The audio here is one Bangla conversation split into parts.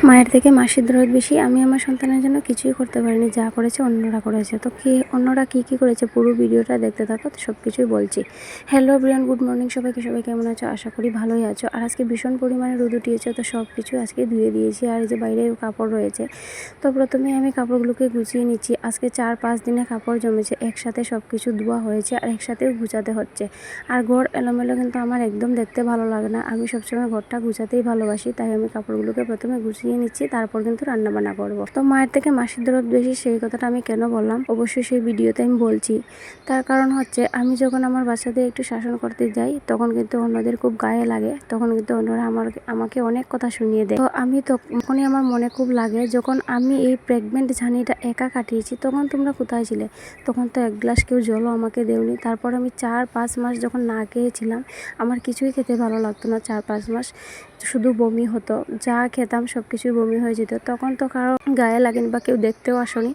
মায়ের থেকে মাসির দরদ বেশি। আমি আমার সন্তানের জন্য কিছুই করতে পারিনি, যা করেছে অন্যরা করেছে। তো অন্যরা কি করেছে পুরো ভিডিওটা দেখতে থাকো, তো সব কিছুই বলছি। হ্যালো ব্রিয়ান, গুড মর্নিং সবাইকে। সবাই কেমন আছো? আশা করি ভালোই আছো। আর আজকে ভীষণ পরিমাণে রোদ উঠিয়েছে, তো সব কিছু আজকে ধুয়ে দিয়েছি। আর এই যে বাইরে কাপড় রয়েছে, তো প্রথমে আমি কাপড়গুলোকে গুছিয়ে নিচ্ছি। আজকে 4-5 দিনে কাপড় জমেছে, একসাথে সব কিছু ধোয়া হয়েছে আর একসাথেও গুছাতে হচ্ছে। আর ঘর এলোমেলো কিন্তু আমার একদম দেখতে ভালো লাগে না। আমি সবসময় ঘরটা গুছাতেই ভালোবাসি, তাই আমি কাপড়গুলোকে প্রথমে গুছিয়ে নিচ্ছি, তারপর কিন্তু রান্নাবান্না করব। তো মায়ের থেকে মাসির দরদ বেশি, সেই কথাটা আমি কেন বললাম অবশ্যই সেই ভিডিওতে আমি বলছি। তার কারণ হচ্ছে, আমি যখন আমার বাচ্চাদের একটু শাসন করতে যাই, তখন কিন্তু অন্যদের খুব গায়ে লাগে। তখন কিন্তু অন্যরা আমাকে অনেক কথা শুনিয়ে দেয়। তো আমি তখনই আমার মনে খুব লাগে, যখন আমি এই প্রেগনেন্ট জার্নিটা একা কাটিয়েছি, তখন তোমরা কোথায় ছিলে? তখন তো এক গ্লাস কেউ জলও আমাকে দেওনি। তারপর আমি 4-5 মাস যখন না খেয়েছিলাম, আমার কিছুই খেতে ভালো লাগতো না। 4-5 মাস শুধু বমি হতো, যা খেতাম সব কিছুই বমি হয়ে যেত। তখন তো কারো গায়ে লাগেনি বা কেউ দেখতেও আসনি।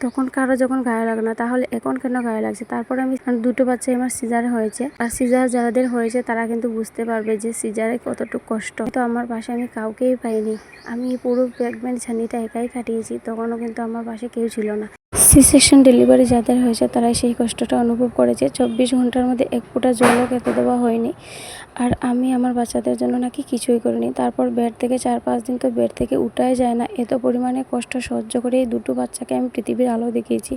তখন কারো যখন গায়ে লাগে না, তাহলে এখন কেন গায়ে লাগছে? তারপরে আমি দুটো বাচ্চাই আমার সিজার হয়েছে, আর সিজার যাদের হয়েছে তারা কিন্তু বুঝতে পারবে যে সিজারে কতটুকু কষ্ট। তো আমার পাশে আমি কাউকেই পাইনি। আমি পুরো প্রেগনেন্ট জার্নিটা একাই কাটিয়েছি, তখনও কিন্তু আমার পাশে কেউ ছিল না। সি সেকশন ডেলিভারি যাদের হয়েছে তারাই সেই কষ্টটা অনুভব করেছে। 24 ঘন্টার মধ্যে এক ফোঁটা জলও খেতে দেওয়া হয়নি। আর আমি আমার বাচ্চাদের জন্য নাকি কিছুই করিনি। তারপর বেড থেকে 4-5 দিন তো বেড থেকে উঠাই যায় না। এত পরিমাণে কষ্ট সহ্য করে এই দুটো বাচ্চাকে আমি পৃথিবীর আলো দেখিয়েছি।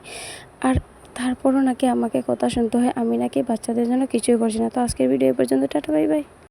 আর তারপরও নাকি আমাকে কথা শুনতে হয়, আমি নাকি বাচ্চাদের জন্য কিছুই করছি না। তো আজকের ভিডিও এই পর্যন্ত। Tata, bye bye.